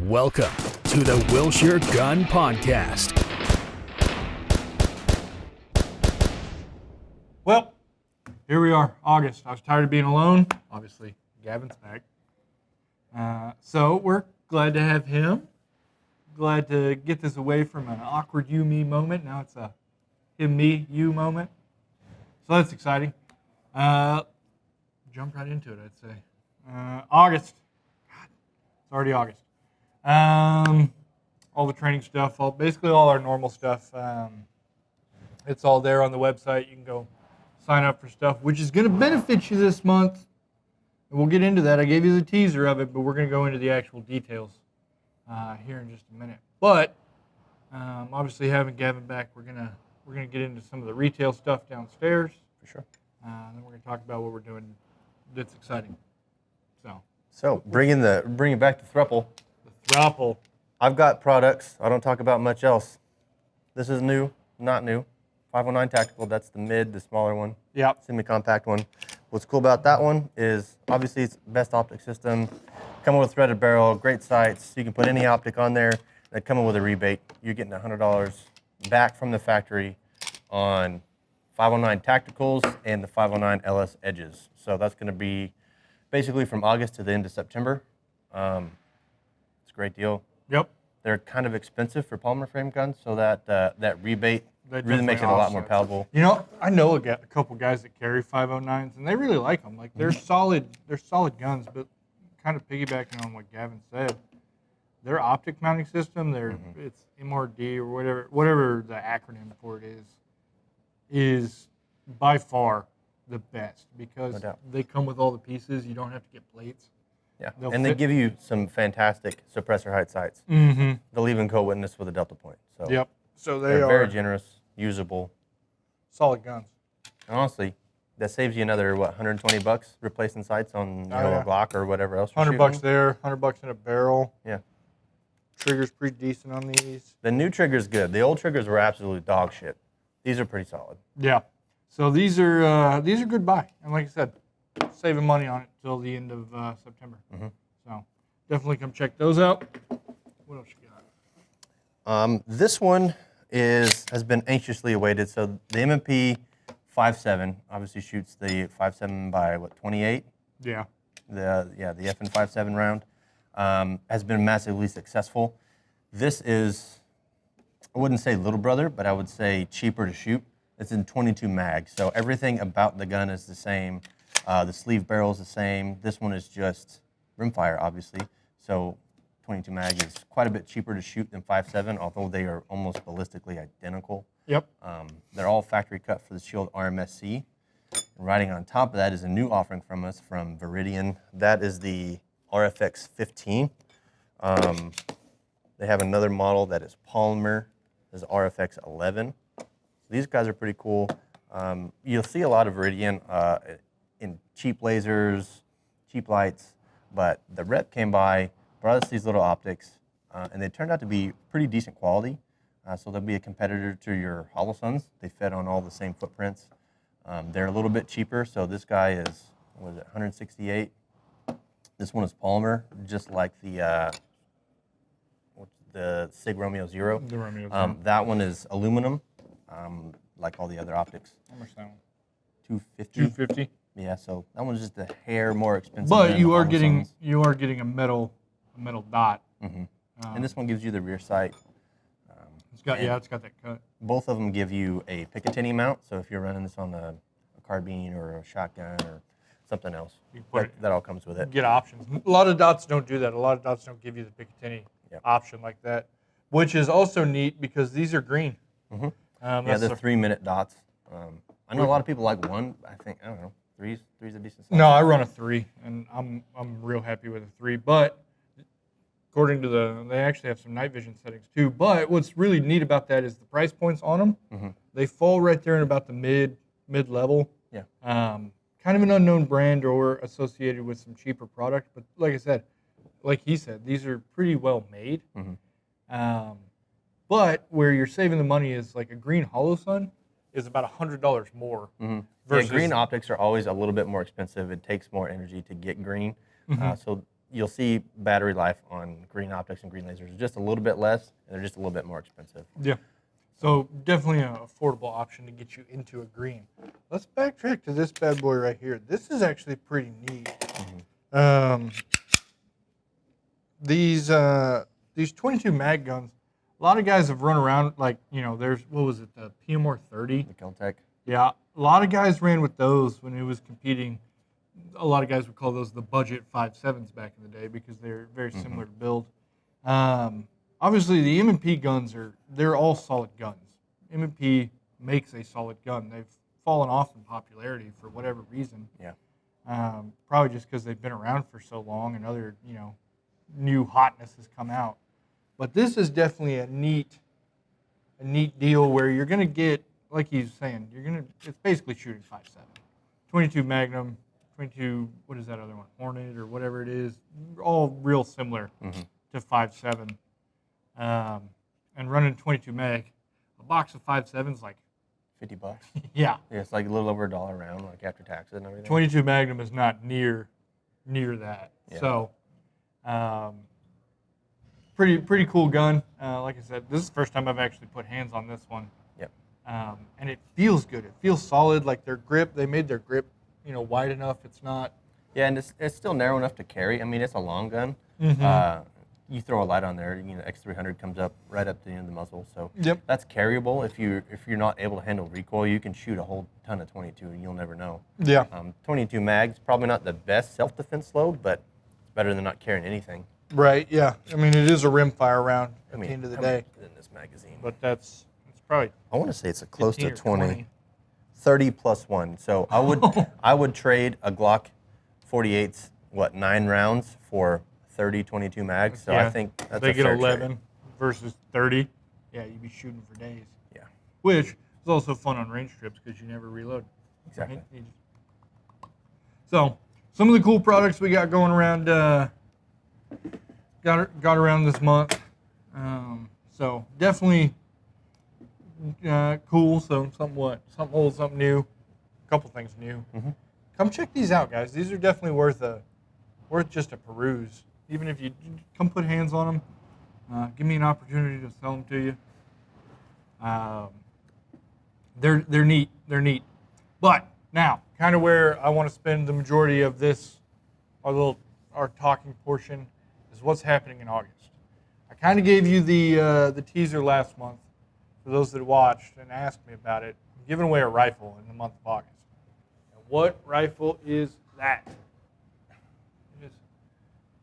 Welcome to the Wilshire Gun Podcast. Well, here we are, August. I was tired of being alone. Obviously, Gavin's back. So we're glad to have him. Glad to get this away from an awkward you-me moment. Now it's a him-me-you moment. So that's exciting. Jump right into it, I'd say. August. God, it's already August. All the training stuff, basically all our normal stuff. It's all there on the website. You can go sign up for stuff, which is going to benefit you this month. And we'll get into that. I gave you the teaser of it, but we're going to go into the actual details here in just a minute. But obviously, having Gavin back, we're gonna get into some of the retail stuff downstairs. For sure. Then we're gonna talk about what we're doing that's exciting. So bringing it back to Thruple. The Thruple. I've got products. I don't talk about much else. This is new, not new. 509 Tactical. That's the smaller one. Yep. Semi-compact one. What's cool about that one is obviously it's best optic system. Coming with threaded barrel, great sights. You can put any optic on there. And coming with a rebate, you're getting $100 back from the factory on 509 Tacticals and the 509 LS Edges. So that's going to be basically from August to the end of September. It's a great deal. Yep. They're kind of expensive for polymer frame guns, so that rebate That really makes it a lot more palatable. You know, I know a couple guys that carry 509s, and they really like them. Like they're solid guns, but kind of piggybacking on what Gavin said, their optic mounting system, it's MRD or whatever the acronym for it is by far the best because they come with all the pieces. You don't have to get plates. Yeah, they give you some fantastic suppressor height sights. Mm-hmm. They'll even co-witness with a Delta point. So yep. So they're are very generous, usable, solid guns. Honestly, that saves you another $120 replacing sights on a Glock or whatever else. $100 there, $100 in a barrel. Yeah. Trigger's pretty decent on these. The new trigger's good. The old triggers were absolute dog shit. These are pretty solid. Yeah. So these are good buy, and like I said, saving money on it till the end of September. Mm-hmm. So definitely come check those out. What else you got? This one has been anxiously awaited. So the M&P 5.7 obviously shoots the 5.7 by 28. Yeah. The FN 5.7 round has been massively successful. This is, I wouldn't say little brother, but I would say cheaper to shoot. It's in 22 mag, so everything about the gun is the same. The sleeve barrel is the same. This one is just rimfire, obviously. So 22 mag is quite a bit cheaper to shoot than 5.7, although they are almost ballistically identical. Yep. They're all factory cut for the Shield RMSC. And riding on top of that is a new offering from us from Viridian. That is the RFX 15. They have another model that is polymer. This is RFX 11. These guys are pretty cool. You'll see a lot of Viridian in cheap lasers, cheap lights, but the rep came by, brought us these little optics, and they turned out to be pretty decent quality. So they'll be a competitor to your Holosuns. They fit on all the same footprints. They're a little bit cheaper, so this guy is, what is it, 168. This one is polymer, just like the Sig Romeo Zero. The Romeo Zero. That one is aluminum. Like all the other optics. How much that one? 250. 250. Yeah, so that one's just a hair more expensive. But than you the are Holosuns. getting a metal dot. Mm-hmm. And this one gives you the rear sight. It's got that cut. Both of them give you a Picatinny mount. So if you're running this on a carbine or a shotgun or something else, that all comes with it. Get options. A lot of dots don't do that. A lot of dots don't give you the Picatinny option like that, which is also neat because these are green. Mm-hmm. They're 3-minute dots. I know a lot of people like one. I don't know, three's a decent size. No, I run a 3, and I'm real happy with a 3. But according to they actually have some night vision settings too. But what's really neat about that is the price points on them. Mm-hmm. They fall right there in about the mid level. Yeah. Kind of an unknown brand or associated with some cheaper product. But like I said, like he said, these are pretty well made. Mm-hmm. But where you're saving the money is like a green Holosun is about $100 more. Mm-hmm. Versus green optics are always a little bit more expensive. It takes more energy to get green. Mm-hmm. So you'll see battery life on green optics and green lasers just a little bit less, and they're just a little bit more expensive. Yeah. So definitely an affordable option to get you into a green. Let's backtrack to this bad boy right here. This is actually pretty neat. These 22 mag guns, a lot of guys have run around like, there's, what was it, the PMR 30? The Keltec. Yeah, a lot of guys ran with those when it was competing. A lot of guys would call those the budget 5.7s back in the day because they're very similar to build. Obviously, the M&P guns they're all solid guns. M&P makes a solid gun. They've fallen off in popularity for whatever reason. Yeah. Probably just because they've been around for so long and other, new hotness has come out. But this is definitely a neat deal where you're going to get, like he's saying, it's basically shooting 5.7. 22 Magnum, 22, what is that other one, Hornet or whatever it is, all real similar to 5.7. And running 22 mag, a box of 5.7 is like $50. yeah. Yeah, it's like a little over $1 round, like after taxes and everything. 22 Magnum is not near that. Yeah. So, pretty cool gun. Like I said, this is the first time I've actually put hands on this one. Yep. And it feels good. It feels solid. Like their grip, they made their grip, wide enough. It's not. Yeah, and it's still narrow enough to carry. I mean, it's a long gun. You throw a light on there, X300 comes up right up to the end of the muzzle. So that's carryable. If you're not able to handle recoil, you can shoot a whole ton of 22 and you'll never know. Yeah. 22 mags, probably not the best self-defense load, but it's better than not carrying anything. Right, yeah. I mean, it is a rimfire round at the end of the day. In this magazine. But it's probably. I want to say it's a close to 20. 20. 30 plus 1. So I would trade a Glock 48's 9 rounds for 30 22 mags. So I think that's they a get fair 11 trade. versus 30. Yeah, you'd be shooting for days. Yeah. Which is also fun on range trips because you never reload. Exactly. Right? So some of the cool products we got going around got around this month. So definitely cool. So something old, something new. A couple things new. Come check these out, guys. These are definitely worth just a peruse. Even if you come put hands on them, give me an opportunity to sell them to you. They're neat. They're neat. But now, kind of where I want to spend the majority of this, our talking portion, is what's happening in August. I kind of gave you the teaser last month for those that watched and asked me about it. I'm giving away a rifle in the month of August. And what rifle is that? It is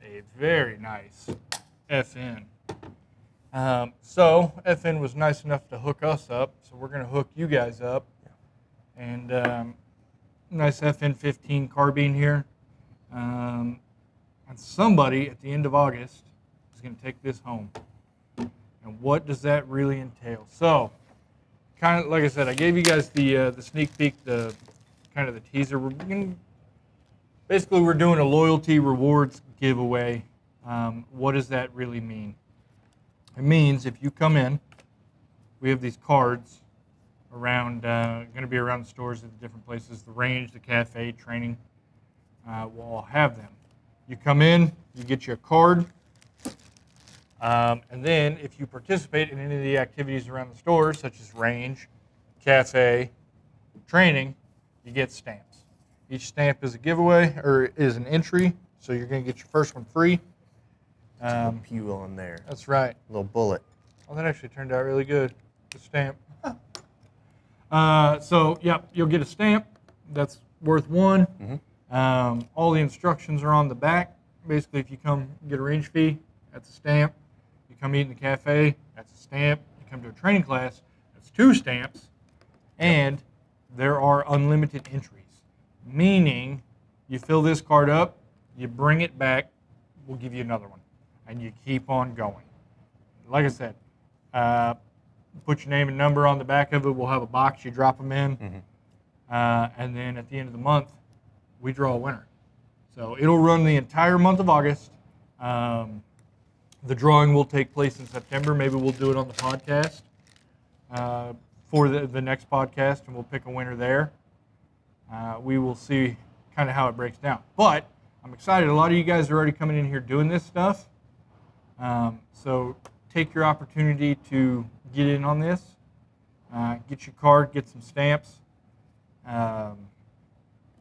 a very nice FN. So FN was nice enough to hook us up, so we're going to hook you guys up. And nice FN15 carbine here. And somebody at the end of August is going to take this home. And what does that really entail? So, kind of like I said, I gave you guys the sneak peek, the kind of the teaser. Basically, we're doing a loyalty rewards giveaway. What does that really mean? It means if you come in, we have these cards around, going to be around the stores at the different places, the range, the cafe, training. We'll all have them. You come in, you get your card, and then if you participate in any of the activities around the store, such as range, cafe, training, you get stamps. Each stamp is a giveaway or is an entry, so you're going to get your first one free. A pew on there. That's right. A little bullet. Oh, that actually turned out really good. The stamp. So, yep, you'll get a stamp. That's worth one. All the instructions are on the back. Basically, if you come get a range fee, that's a stamp. You come eat in the cafe, that's a stamp. You come to a training class, that's 2 stamps. And there are unlimited entries, meaning you fill this card up, you bring it back, we'll give you another one. And you keep on going. Like I said, put your name and number on the back of it. We'll have a box. You drop them in. And then at the end of the month, we draw a winner. So it'll run the entire month of August. The drawing will take place in September. Maybe we'll do it on the podcast for the next podcast, and we'll pick a winner there. We will see kind of how it breaks down. But I'm excited. A lot of you guys are already coming in here doing this stuff. So take your opportunity to get in on this. Get your card, get some stamps, and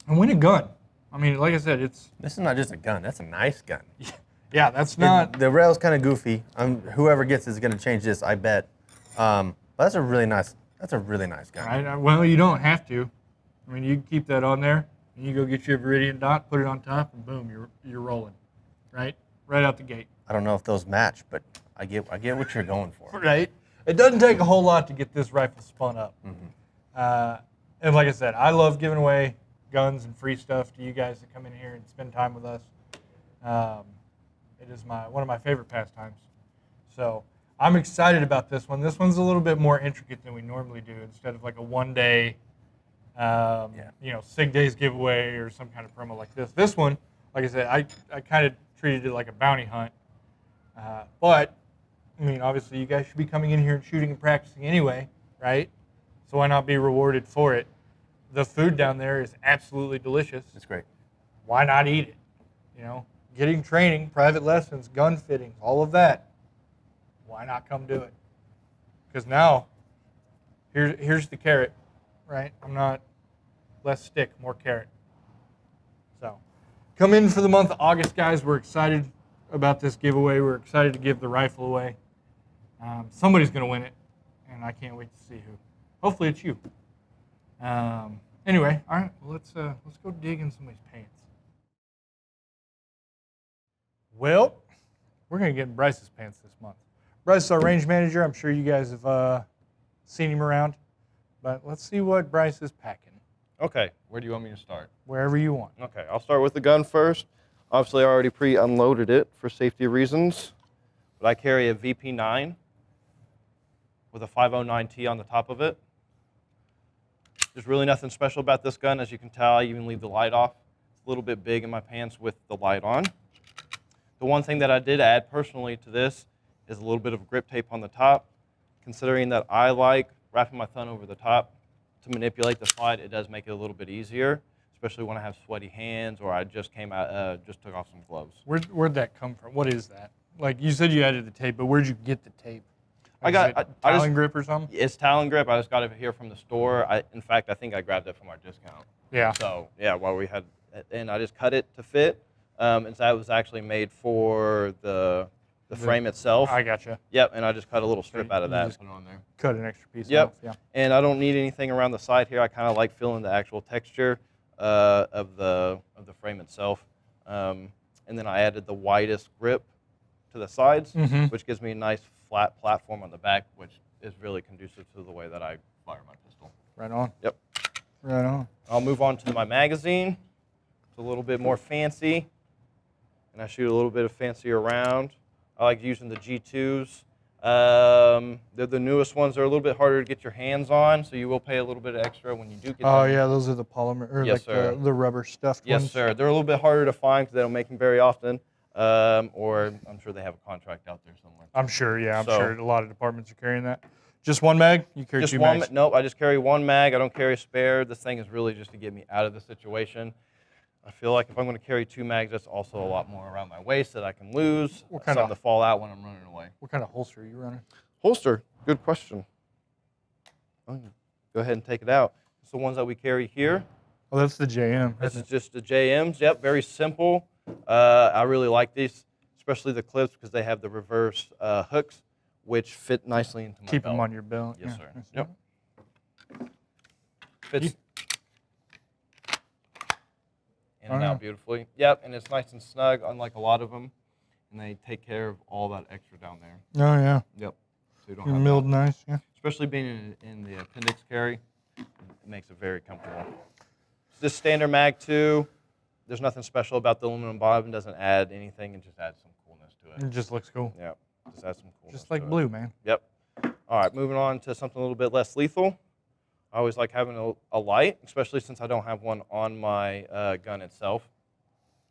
win a gun. I mean, like I said, This is not just a gun. That's a nice gun. yeah, that's not. The rail's kind of goofy. Whoever gets it is going to change this, I bet. But that's a really nice gun. Well, you don't have to. I mean, you can keep that on there, and you go get your Viridian dot, put it on top, and boom, you're rolling, right out the gate. I don't know if those match, but I get what you're going for. Right. It doesn't take a whole lot to get this rifle spun up. Mm-hmm. And like I said, I love giving away guns and free stuff to you guys that come in here and spend time with us. It is one of my favorite pastimes. So I'm excited about this one. This one's a little bit more intricate than we normally do. Instead of like a one-day, Sig Days giveaway or some kind of promo like this. This one, like I said, I kind of treated it like a bounty hunt. But I mean, obviously, you guys should be coming in here and shooting and practicing anyway, right? So why not be rewarded for it? The food down there is absolutely delicious. It's great. Why not eat it? Getting training, private lessons, gun fittings, all of that. Why not come do it? Because now, here's the carrot, right? I'm not less stick, more carrot. So, come in for the month of August, guys. We're excited about this giveaway. We're excited to give the rifle away. Somebody's going to win it, and I can't wait to see who. Hopefully it's you. Anyway, all right, well, let's go dig in somebody's pants. Well, we're going to get in Bryce's pants this month. Bryce is our range manager. I'm sure you guys have seen him around, but let's see what Bryce is packing. Okay, where do you want me to start? Wherever you want. Okay, I'll start with the gun first. Obviously, I already pre-unloaded it for safety reasons, but I carry a VP9 with a 509T on the top of it. There's really nothing special about this gun. As you can tell, I even leave the light off. It's a little bit big in my pants with the light on. The one thing that I did add personally to this is a little bit of grip tape on the top. Considering that I like wrapping my thumb over the top to manipulate the slide, it does make it a little bit easier, especially when I have sweaty hands or I just took off some gloves. Where'd that come from? What is that? Like you said you added the tape, but where'd you get the tape? Talon grip or something? It's Talon grip. I just got it here from the store. In fact, I think I grabbed it from our discount. Yeah. So yeah, while we had, and I just cut it to fit. And so that was actually made for the frame itself. I gotcha. Yep, and I just cut a little strip out of that. Just put it on there. Cut an extra piece. Yep. Off. Yeah. And I don't need anything around the side here. I kind of like feeling the actual texture of the frame itself. And then I added the widest grip to the sides, which gives me a nice flat platform on the back, which is really conducive to the way that I fire my pistol. Right on. Yep. Right on. I'll move on to my magazine. It's a little bit more fancy, and I shoot a little bit of fancier round. I like using the G2s. They're the newest ones. They're a little bit harder to get your hands on, so you will pay a little bit extra when you do get them. Oh, yeah, those are the polymer, or Yes, like sir. the rubber stuffed ones. Yes, sir. They're a little bit harder to find because they don't make them very often, or I'm sure they have a contract out there somewhere. I'm sure, yeah. I'm sure a lot of departments are carrying that. Just one mag? You carry Just two one. mags? Nope, I just carry one mag. I don't carry a spare. This thing is really just to get me out of the situation. I feel like if I'm going to carry two mags, that's also a lot more around my waist that I can lose. What kind something to fall out when I'm running away. What kind of holster are you running? Holster, good question. Go ahead and take it out. It's the ones that we carry here. Oh, that's the JM. This is just the JMs. Yep, very simple. I really like these, especially the clips because they have the reverse hooks, which fit nicely into my Keep belt. them on your belt. Yes, yeah. sir. Yep. Fits in and out beautifully. Yep, and it's nice and snug, unlike a lot of them. And they take care of all that extra down there. Oh, yeah. Yep. So you don't You're have milled that. nice, yeah. Especially being in the appendix carry, it makes it very comfortable. It's just standard mag too. There's nothing special about the aluminum bottom. It doesn't add anything. It just adds some coolness to it. It just looks cool. Yep. Just adds some coolness. Just like to it. blue, man. Yep. All right, moving on to something a little bit less lethal. I always like having a light, especially since I don't have one on my gun itself.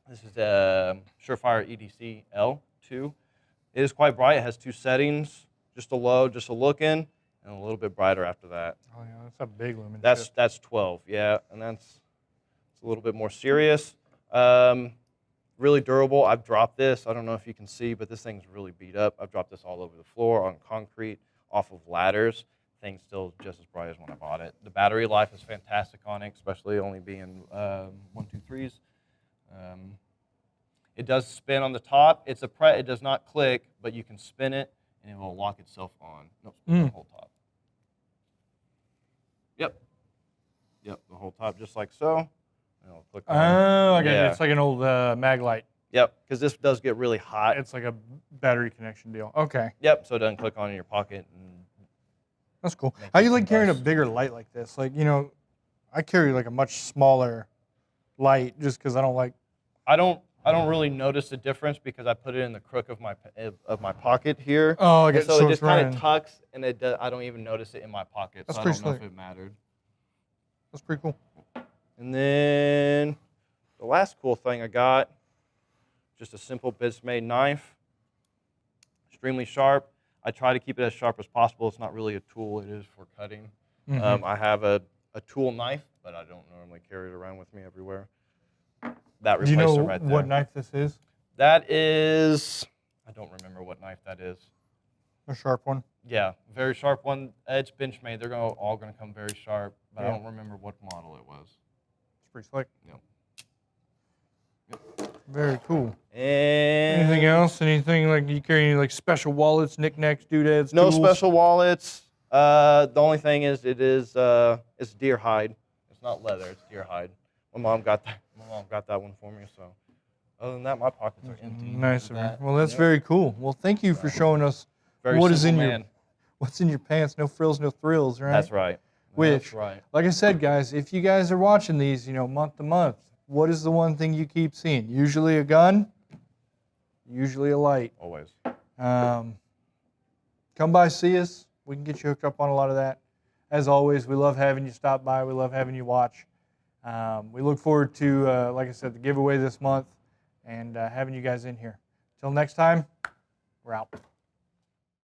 This is a Surefire EDC L2. It is quite bright. It has two settings, just a low, just a look in, and a little bit brighter after that. Oh, yeah, that's a big lumen. That's 12, yeah, and that's it's a little bit more serious. I Really durable. I've dropped this. I don't know if you can see, but this thing's really beat up. I've dropped this all over the floor, on concrete, off of ladders. Thing's still just as bright as when I bought it. The battery life is fantastic on it, especially only being 123s. It does spin on the top. It does not click, but you can spin it and it will lock itself on. Nope, spin the whole top. Yep, the whole top, just like so. And it'll click on. Oh, okay. Yeah. It's like an old mag light. Yep, because this does get really hot. It's like a battery connection deal. Okay. Yep, so it doesn't click on in your pocket. And That's cool. Make How it you like carrying a combust. bigger light like this? Like, I carry like a much smaller light just because I don't like. I don't really notice the difference because I put it in the crook of my pocket here. Oh, I And get so it it's just kind running. of tucks, and I don't even notice it in my pocket. That's so I pretty don't know if slick. it mattered. That's pretty cool. And then the last cool thing I got, just a simple Bismade knife, extremely sharp. I try to keep it as sharp as possible. It's not really a tool; it is for cutting. Mhm. I have a tool knife, but I don't normally carry it around with me everywhere. That Do you replacer know right there. what knife this is? That is, I don't remember what knife that is. A sharp one. Yeah, very sharp one. It's Benchmade. They're all going to come very sharp, but I Yeah. don't remember what model it was. It's pretty slick. Yep. Very cool. And Anything else? Anything like you carry any like special wallets, knickknacks, doodads? no tools? special wallets. The only thing is it's deer hide. It's not leather. It's deer hide. My mom got that one for me. So other than that, my pockets are empty. Nice With of her. that. Well, that's Yep. very cool. Well, thank you for showing us Very what is simple in man. what's in your pants. No frills, no thrills, right? That's right. Which, That's right. like I said, guys, if you guys are watching these, month to month, what is the one thing you keep seeing? Usually a gun, usually a light. Always. Come by, see us. We can get you hooked up on a lot of that. As always, we love having you stop by. We love having you watch. We look forward to, like I said, the giveaway this month and having you guys in here. Till next time, we're out.